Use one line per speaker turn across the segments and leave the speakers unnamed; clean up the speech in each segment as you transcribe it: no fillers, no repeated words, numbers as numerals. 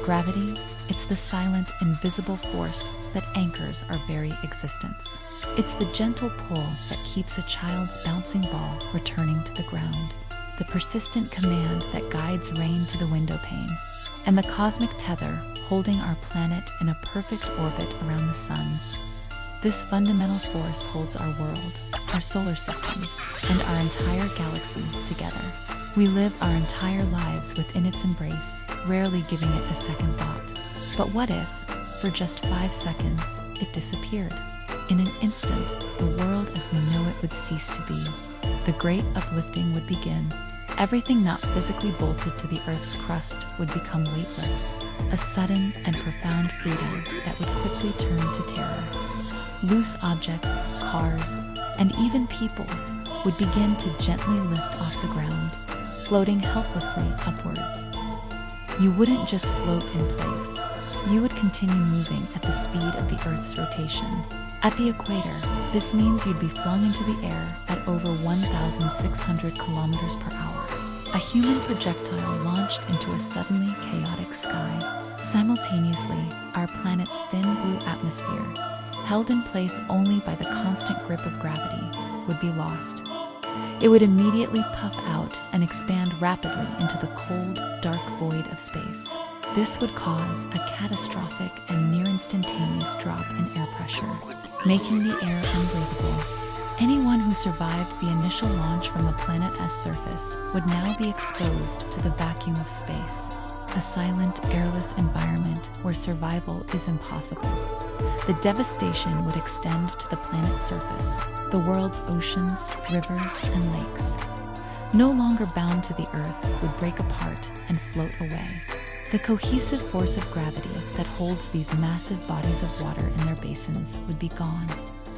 Gravity, it's the silent, invisible force that anchors our very existence. It's the gentle pull that keeps a child's bouncing ball returning to the ground, the persistent command that guides rain to the window pane, and the cosmic tether holding our planet in a perfect orbit around the sun. This fundamental force holds our world, our solar system, and our entire galaxy together. We live our entire lives within its embrace, rarely giving it a second thought. But what if, for just 5 seconds, it disappeared? In an instant, the world as we know it would cease to be. The great uplifting would begin. Everything not physically bolted to the Earth's crust would become weightless, a sudden and profound freedom that would quickly turn to terror. Loose objects, cars, and even people would begin to gently lift off the ground, floating helplessly upwards. You wouldn't just float in place. You would continue moving at the speed of the Earth's rotation. At the equator, this means you'd be flung into the air at over 1,600 kilometers per hour. A human projectile launched into a suddenly chaotic sky. Simultaneously, our planet's thin blue atmosphere, held in place only by the constant grip of gravity, would be lost. It would immediately puff out and expand rapidly into the cold, dark void of space. This would cause a catastrophic and near-instantaneous drop in air pressure, making the air unbreathable. Anyone who survived the initial launch from the planet's surface would now be exposed to the vacuum of space, a silent, airless environment where survival is impossible. The devastation would extend to the planet's surface, the world's oceans, rivers, and lakes. No longer bound to the Earth, would break apart and float away. The cohesive force of gravity that holds these massive bodies of water in their basins would be gone.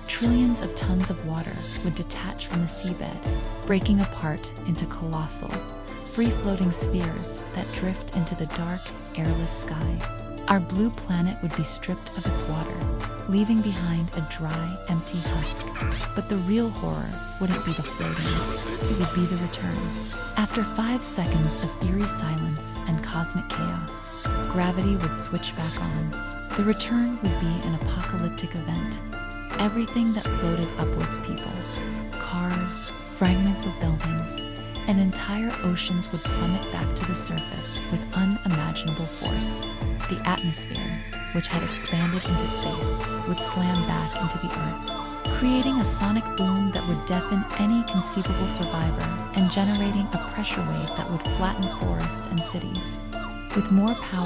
Trillions of tons of water would detach from the seabed, breaking apart into colossal, free-floating spheres that drift into the dark, airless sky. Our blue planet would be stripped of its water, leaving behind a dry, empty husk. But the real horror wouldn't be the floating, it would be the return. After 5 seconds of eerie silence and cosmic chaos, gravity would switch back on. The return would be an apocalyptic event. Everything that floated upwards, people, cars, fragments of buildings, and entire oceans would plummet back to the surface with unimaginable force. The atmosphere, which had expanded into space, would slam back into the Earth, creating a sonic boom that would deafen any conceivable survivor and generating a pressure wave that would flatten forests and cities. With more power